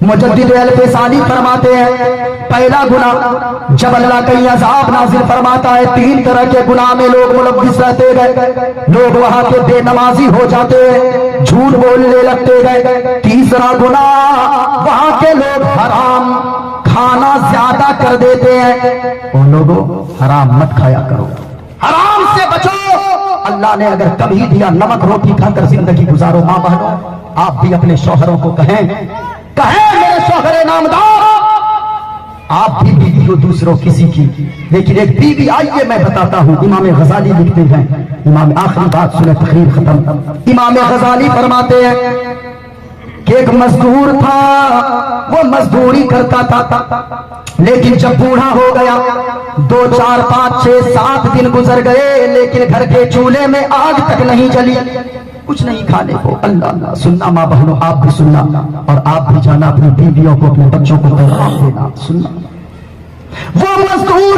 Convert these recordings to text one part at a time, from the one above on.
मुजद्दिद अल-फ़सानी फरमाते हैं पहला गुनाह जब अल्लाह कहीं अज़ाब नाज़िल फरमाता है, 3 तरह के गुनाह में लोग मुलव्विस रहते गए। लोग वहां के बेनमाजी हो जाते हैं, झूठ बोलने लगते गए। तीसरा गुनाह वहां के लोग हराम खाना ज्यादा कर देते हैं। उन लोगों हराम मत खाया करो, हराम से बचो। अल्लाह ने अगर कभी दिया नमक रोटी खाकर जिंदगी गुजारो। मां बहनों, आप भी अपने शौहरों को कहें मेरे शौहरे नामदार, आप भी बीवी हो दूसरों किसी की, लेकिन एक बीवी, आइए मैं बताता हूं। इमाम गजाली लिखते हैं, इमाम आखिरी बात सुने, तकरीर खत्म। इमाम गजाली फरमाते हैं कि एक मजदूर था, वो मजदूरी करता था, लेकिन जब बूढ़ा हो गया, 2, 4, 5, 6, 7 दिन गुजर गए, लेकिन घर के चूल्हे में आग तक नहीं जली, कुछ नहीं खाने को। अल्लाह अल्लाह, सुनना माँ बहनों, आप भी सुनना और आप भी जाना, अपनी बीवियों को, अपने बच्चों को पैगाम देना, सुनना। वो मजदूर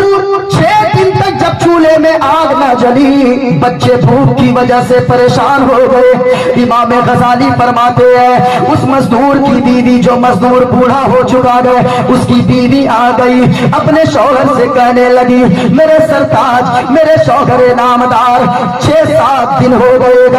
6 दिन तक जब चूल्हे में आग न जली, बच्चे भूख की वजह से परेशान हो गए। इमाम गजाली फरमाते हैं उस मजदूर की बीवी, जो मजदूर बूढ़ा हो चुका है, उसकी बीवी आ गई, अपने शौहर से कहने लगी, मेरे सरताज, मेरे शौहरे नामदार, 6-7 दिन हो गए,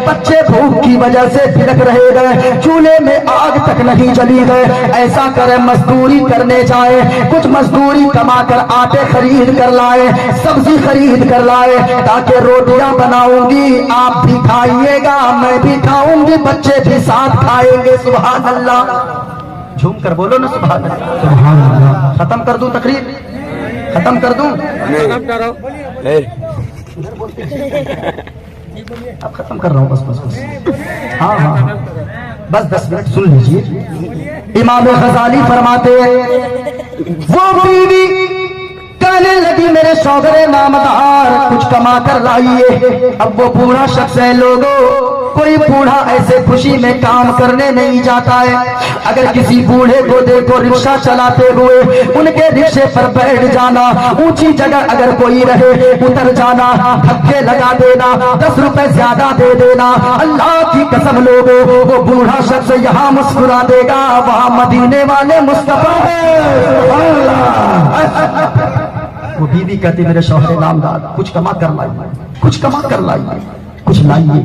बच्चे भूख की वजह से बिलख रहे गए, चूल्हे में आग तक नहीं जली गए, ऐसा करे मजदूरी करने जाए, कुछ मजदूरी कमा कर आटे खरीद कर लाए, सब्जी खरीद कर लाए, ताकि रोटियां बनाऊंगी, आप भी खाइएगा, मैं भी खाऊंगी, बच्चे भी साथ खाएंगे। सुभान अल्लाह, झूम कर बोलो ना सुभान अल्लाह, सुभान अल्लाह। खत्म कर दूं तकरीर, खत्म कर दूं, अब खत्म कर रहा हूं, बस हाँ, बस 10 मिनट सुन लीजिए। इमाम गजाली फरमाते हैं वो बीवी कहने लगी, मेरे शौहरे नामदार, कुछ कमा कर लाइए। अब वो बूढ़ा शख्स है, लोगों कोई बूढ़ा ऐसे खुशी में काम करने नहीं जाता है। अगर किसी बूढ़े को देखो रिक्शा चलाते हुए, उनके रिक्शे पर बैठ जाना, ऊंची जगह अगर कोई रहे उतर जाना, धक्के लगा देना, 10 रुपए ज्यादा दे देना। अल्लाह की कसम लोगों, वो बूढ़ा शख्स यहाँ मुस्कुरा देगा, वहां मदीने वाले मुस्तफा है। वो बीवी कहती, मेरे शौहरे नामदार, कुछ कमा कर लाइए, कुछ कमा कर लाइए, कुछ लाइए।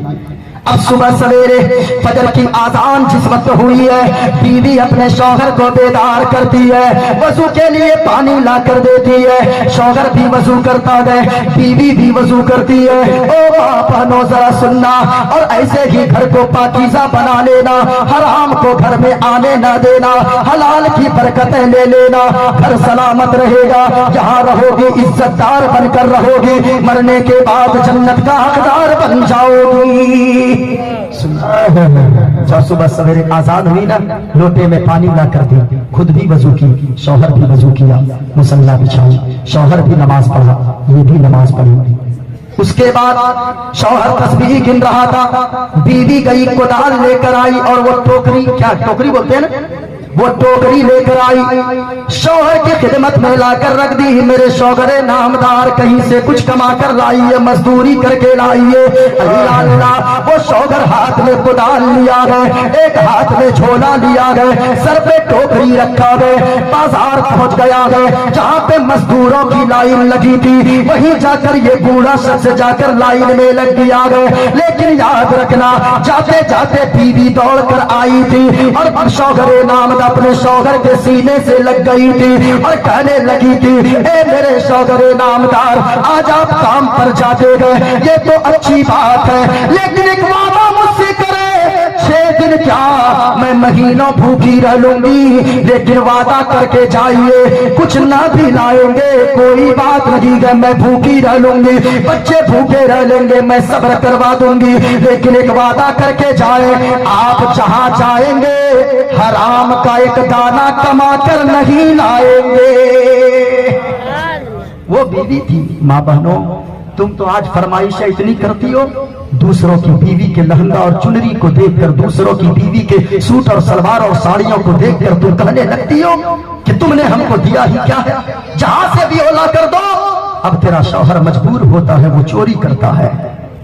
अब सुबह सवेरे फजर की आजान जिस वक्त हुई है, बीवी अपने शौहर को बेदार करती है, वजू के लिए पानी ला कर देती है, शौहर भी वजू करता है, बीवी भी वजू करती है। ओ बापा जरा सुनना, और ऐसे ही घर को पाकीज़ा बना लेना, हराम को घर में आने न देना, हलाल की बरकतें ले लेना, घर सलामत रहेगा, जहाँ रहोगी इज्जतदार बनकर रहोगी, मरने के बाद जन्नत का हकदार बन जाओगी। जब सुबह सवेरे आजाद हुई ना, लोटे में पानी ला कर दी, खुद भी वजू की, शौहर भी वजू किया, मुसल्ला बिछाई, शौहर भी नमाज पढ़ा, ये भी नमाज पढ़ी। उसके बाद शौहर तस्बीह गिन रहा था, बीवी गई कुदाल लेकर आई, और वो टोकरी, क्या टोकरी बोलते हैं ना, वो टोकरी लेकर आई, शौहर की खिदमत में लाकर रख दी। मेरे शौहरे नामदार कहीं से कुछ कमा कर लाइए, मजदूरी करके लाइए। अल्लाह अल्लाह, वो शौहर हाथ में कुदाल लिया है, एक हाथ में झोला लिया है, सर पे टोकरी रखा है, बाजार पहुंच गया है, जहाँ पे मजदूरों की लाइन लगी थी, वहीं जाकर ये बूढ़ा शख्स जाकर लाइन में लग गया है। लेकिन याद रखना, जाते जाते बीवी दौड़ कर आई थी, और शौहरे नाम अपने शौहर के सीने से लग गई थी, और कहने लगी थी, ए मेरे शौहरे नामदार, आज आप काम पर जाते गए, ये तो अच्छी बात है, लेकिन एक वादा मुझसे करे, 6 दिन क्या मैं महीनों भूखी रह लूंगी, लेकिन वादा करके जाइए, कुछ ना भी लाएंगे कोई बात नहीं है, मैं भूखी रह लूंगी, बच्चे भूखे रह लेंगे, मैं सब्र करवा दूंगी, लेकिन एक वादा करके जाए, आप जहां जाएंगे हराम का एक दाना कमा कर नहीं लाएंगे। वो बीवी थी। माँ बहनों, तुम तो आज फरमाइशें इतनी करती हो, दूसरों की बीवी के लहंगा और चुनरी को देखकर, दूसरों की बीवी के सूट और सलवार और साड़ियों को देखकर तुम कहने लगती हो कि तुमने हमको दिया ही क्या है, जहां से भी ओला कर दो। अब तेरा शौहर मजबूर होता है, वो चोरी करता है,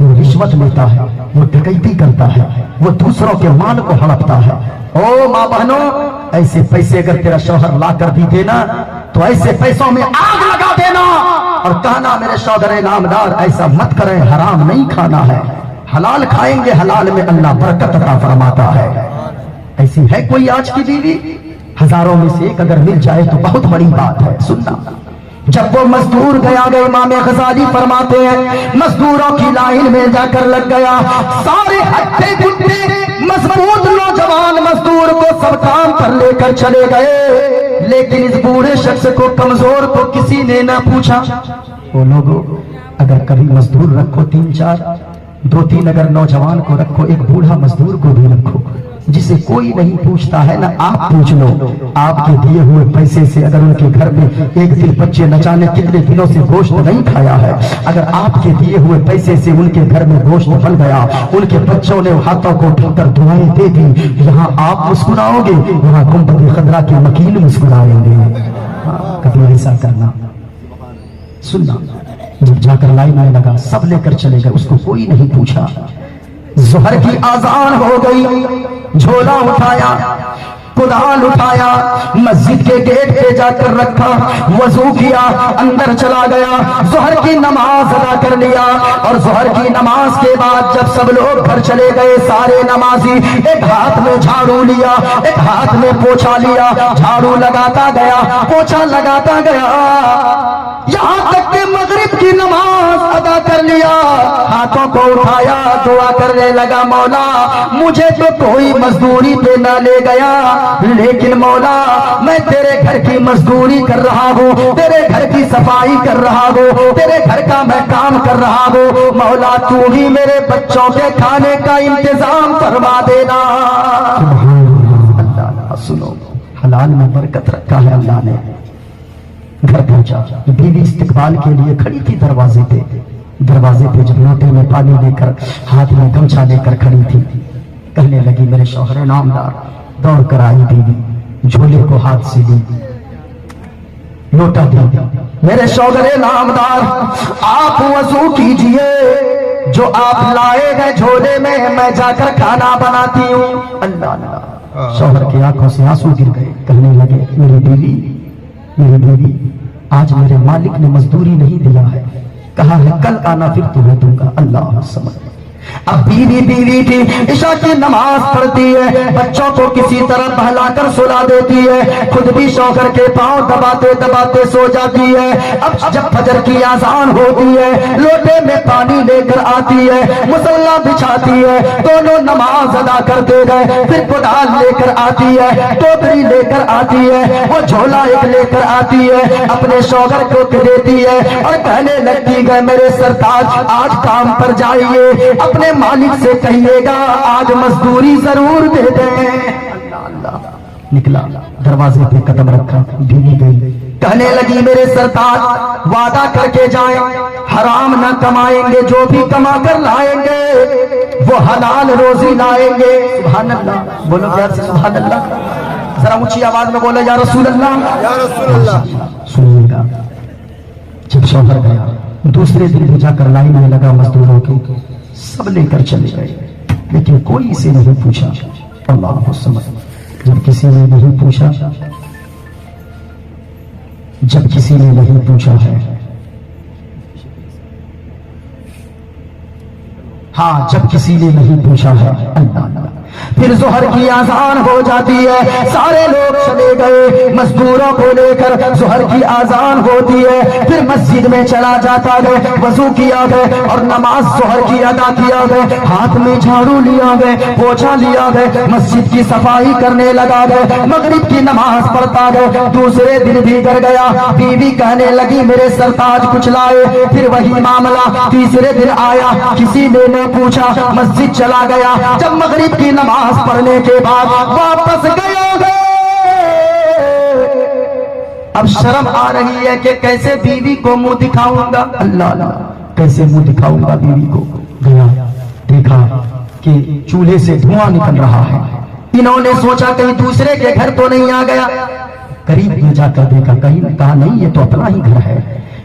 वो रिश्वत लेता है, वो डकैती करता है, वो दूसरों के माल को हड़पता है। ओ माँ बहनों, ایسے پیسے اگر تیرا شوہر لا کر بھی دینا تو ایسے پیسوں میں آگ لگا دینا اور کہنا میرے شوہر نامدار ایسا مت کریں، حرام نہیں کھانا ہے، حلال کھائیں گے، حلال میں اللہ برکت عطا فرماتا ہے۔ ایسی ہے کوئی آج کی بیوی؟ ہزاروں میں سے ایک اگر مل جائے تو بہت بڑی بات ہے۔ سننا، جب وہ مزدور گیا گئے، امام غزالی فرماتے ہیں مزدوروں کی لائن میں جا کر لگ گیا، سارے ہٹے گٹے مضبوط نوجوان مزدور کو سب کام پر لے کر چلے گئے، لیکن اس بوڑھے شخص کو، کمزور کو کسی نے نہ پوچھا۔ وہ لوگوں اگر کبھی مزدور رکھو 3-4، 2-3 اگر نوجوان کو رکھو، ایک بوڑھا مزدور کو بھی رکھو جسے کوئی نہیں پوچھتا ہے نا، آپ پوچھ لو آپ کے دیے ہوئے پیسے سے اگر ان کے گھر میں ایک دن بچے نہ جانے کتنے دنوں سے گوشت نہیں کھایا ہے، اگر آپ کے دیے ہوئے پیسے سے ان کے گھر میں گوشت بن گیا، ان کے بچوں نے ہاتھوں کو اٹھا کر دعائیں دے دی، یہاں آپ مسکراؤ گے، وہاں گنبد خضرا کے وکیل مسکرائیں گے۔ کبھی ایسا کرنا۔ سننا، جب جا کر لائن میں لگا، سب لے کر چلے گئے، اس کو کوئی نہیں پوچھا۔ ظہر کی آذان ہو گئی، جھولا اٹھایا، کدال اٹھایا، مسجد کے گیٹ پہ جا کر رکھا، وضو کیا، اندر چلا گیا، ظہر کی نماز ادا کر لیا، اور ظہر کی نماز کے بعد جب سب لوگ گھر چلے گئے، سارے نمازی ایک ہاتھ میں جھاڑو لیا، ایک ہاتھ میں پوچھا لیا، جھاڑو لگاتا گیا، پوچھا لگاتا گیا، یہاں تک کہ مغرب کی نماز ادا کر لیا، ہاتھوں کو اٹھایا، دعا کرنے لگا، مولا مجھے تو کوئی مزدوری پہ نہ لے گیا، لیکن مولا میں تیرے گھر کی مزدوری کر رہا ہوں، تیرے گھر کی صفائی کر رہا ہوں، تیرے گھر کا میں کام کر رہا ہوں، مولا تو ہی میرے بچوں کے کھانے کا انتظام فرما دینا۔ اللہ سنو، حلال میں برکت رکھا ہے اللہ نے۔ گھر پہنچا، بیوی استقبال کے لیے کھڑی تھی دروازے پہ، جب لوٹے میں پانی لے کر، ہاتھ میں گمچھا لے کر کھڑی تھی، کہنے لگی میرے شوہر نامدار، دوڑ کر آئی بیوی، جھولے کو ہاتھ سے لی، لوٹا دی، میرے شوہر نامدار آپ وضو کیجئے، جو آپ لائے گئے جھولے میں میں جا کر کھانا بناتی ہوں۔ اللہ اللہ، شوہر کی آنکھوں سے آنسو گر گئے، کہنے لگے میری بیوی آج میرے مالک نے مزدوری نہیں دیا ہے، کہا ہے کل آنا پھر تمہیں دوں گا۔ اللہ سمجھ، اب بیوی تھی، عشاء کی نماز پڑھتی ہے، بچوں کو کسی طرح بہلا کر سلا دیتی ہے، خود بھی شوہر کے پاؤں دباتے دباتے سو جاتی ہے۔ اب جب فجر کی اذان ہوتی ہے، لوٹے میں پانی لے کر آتی ہے، مصلی بچھاتی ہے، دونوں نماز ادا کرتے گئے، پھر کدال لے کر آتی ہے، ٹوکری لے کر آتی ہے، وہ جھولا ایک لے کر آتی ہے، اپنے شوہر کو دیتی ہے اور کہنے لگتی ہے میرے سرتاج آج کام پر جائیے، اپنے مالک سے کہیے گا آج مزدوری ضرور دے دیں۔ اللہ اللہ، نکلا، دروازے پہ قدم رکھا، بیوی گئی، کہنے لگی میرے سرتاج وعدہ کر کے جائیں، حرام نہ کمائیں گے، جو بھی کما کر لائیں گے وہ حلال روزی لائیں گے۔ سبحان اللہ، بولو پیار سے سبحان اللہ، ذرا اونچی آواز میں بولو یا رسول اللہ، یا رسول اللہ۔ سنیے گا، جب شوہر گیا، دوسرے دن بھی جا کر لائن میں لگا مزدوروں کی، سب لے کر چلے گئے، لیکن کوئی سے نہیں پوچھا۔ اللہ کو سمجھ، جب کسی نے نہیں پوچھا ہے، ہاں جب کسی نے نہیں پوچھا ہے، اللہ پھر ظہر کی اذان ہو جاتی ہے، سارے لوگ چلے گئے مزدوروں کو لے کر، ظہر کی اذان ہوتی ہے، پھر مسجد میں چلا جاتا گئے، وضو کیا گئے اور نماز ظہر کی ادا کیا گئے، ہاتھ میں جھاڑو لیا گئے، پوچھا لیا گئے، مسجد کی صفائی کرنے لگا گئے، مغرب کی نماز پڑھتا گئے۔ دوسرے دن بھی گر گیا، بیوی کہنے لگی میرے سرتاج کچھ لائے، پھر وہی معاملہ، تیسرے دن آیا، کسی نے نہ پوچھا، مسجد چلا گیا، جب مغرب کی نماز پڑھنے کے بعد واپس گئے، اب شرم آ رہی ہے کہ کیسے بیوی کو منہ دکھاؤں گا، اللہ اللہ کیسے منہ دکھاؤں گا بیوی کو۔ گیا، دیکھا کہ چولہے سے دھواں نکل رہا ہے، انہوں نے سوچا کہیں دوسرے کے گھر تو نہیں آ گیا، قریب میں جا کر دیکھا، کہیں کہا نہیں یہ تو اپنا ہی گھر ہے،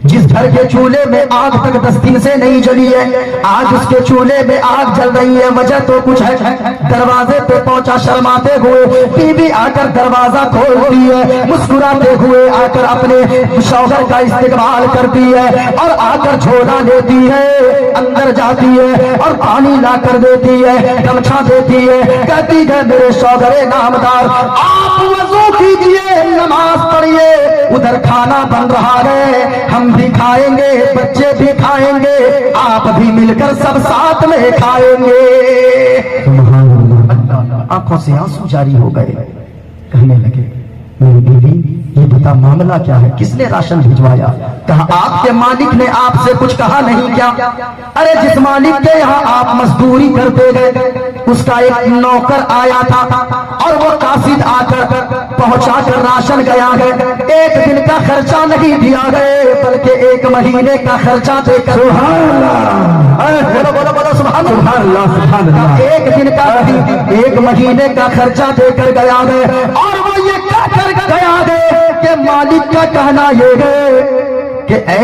जिस घर के चूल्हे में आग तक 10 दिन से नहीं जली है, आज उसके चूल्हे में आग जल रही है। वजह तो कुछ है, दरवाजे पे पहुंचा शर्माते हुए, बीवी आकर दरवाजा खोलती है, मुस्कुराते हुए आकर अपने शौहर का इस्तेमाल करती है और आकर झोला लेती है, अंदर जाती है और पानी ला कर देती है, गमछा देती है, कहती है मेरे शौहरे नामदार आप वजू कीजिए, नमाज पढ़िए, उधर खाना बन रहा है, हम भी खाएंगे, बच्चे भी खाएंगे, आप भी मिलकर सब साथ में खाएंगे। आंखों से आंसू जारी हो गए। कहने लगे मेरी बीवी ये बता मामला क्या है, किसने राशन भिजवाया? कहा आपके मालिक ने आपसे कुछ कहा नहीं क्या? अरे जिस मालिक के यहाँ आप मजदूरी करते गए उसका एक नौकर आया था और वो कासिद आकर पहुंचाकर राशन गया है, एक दिन का खर्चा नहीं दिया गए बल्कि 1 महीने का खर्चा देकर, बोलो बोलो बोलो सुभान अल्लाह, सुभान अल्लाह, एक दिन का 1 महीने का खर्चा देकर गया है। और वो ये कहकर गया है कि मालिक का कहना ये है कि ऐ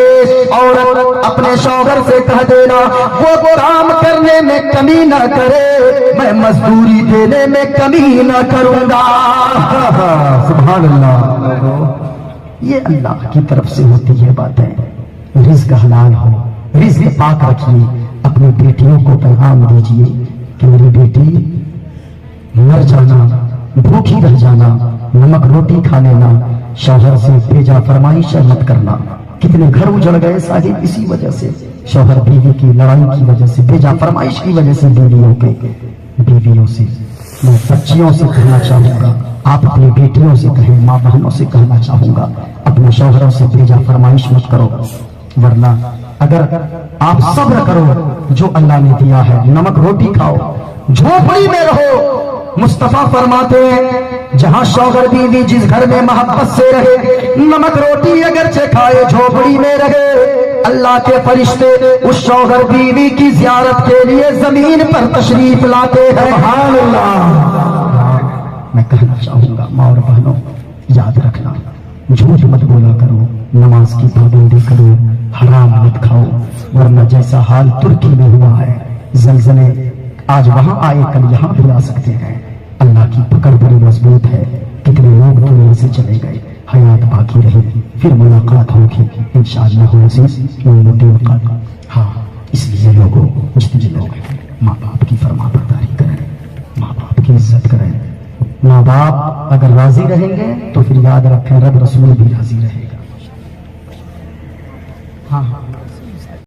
औरत अपने शौहर से कह देना वो काम करने में कमी न करे, मैं मजदूरी देने में कमी न करूंगा। सुभान अल्लाह। ये अल्लाह की तरफ से होती है बातें। रिज़्क हलाल हो, रिज़्क पाक रखिए, अपनी बेटियों को पैगाम दीजिए कि मेरी बेटी मर जाना, भूखी रह जाना, नमक रोटी खा लेना, शौहर से बेजा फरमाइश मत करना। कितने घर उजड़ गए साहिब इसी वजह से, शौहर बीवी की लड़ाई की वजह से, बेजा फरमाइश की वजह से। बीवियों से मैं बच्चियों से कहना चाहूंगा, आप अपनी बेटियों से कहें, माँ बहनों से कहना चाहूंगा, अपने शौहरों से बेजा फरमाइश मत करो, वरना अगर आप सब्र करो जो अल्लाह ने दिया है, नमक रोटी खाओ, झोपड़ी में रहो। मुस्तफा फरमाते हैं जहां शौहर बीवी जिस घर में मोहब्बत से रहे, नमक रोटी अगरचे खाए, झोपड़ी में रहे, अल्लाह के फरिश्ते उस शौहर बीवी की जियारत के लिए जमीन पर तशरीफ लाते हैं। सुभान अल्लाह। मैं कहना चाहूंगा माँ और बहनों, याद रखना, झूठ मत बोला करो, नमाज की पाबंदी करो, हराम मत खाओ, वरना जैसा हाल तुर्की में हुआ है, जलजले आज वहां आए कल यहां भी आ सकते हैं। अल्लाह की पकड़ बड़ी मजबूत है। कितने लोग दुनिया से चले गए, हयात बाकी रही, फिर मुलाकात होगी इंशाअल्लाह अज़ीज़। हाँ, इसलिए लोगों, जितने लोग हैं, माँ बाप की फरमाबरदारी करें, माँ बाप की इज्जत करें। माँ बाप अगर राजी रहेंगे तो फिर याद रखें रब रसूल भी राजी रहेगा। हाँ हाँ।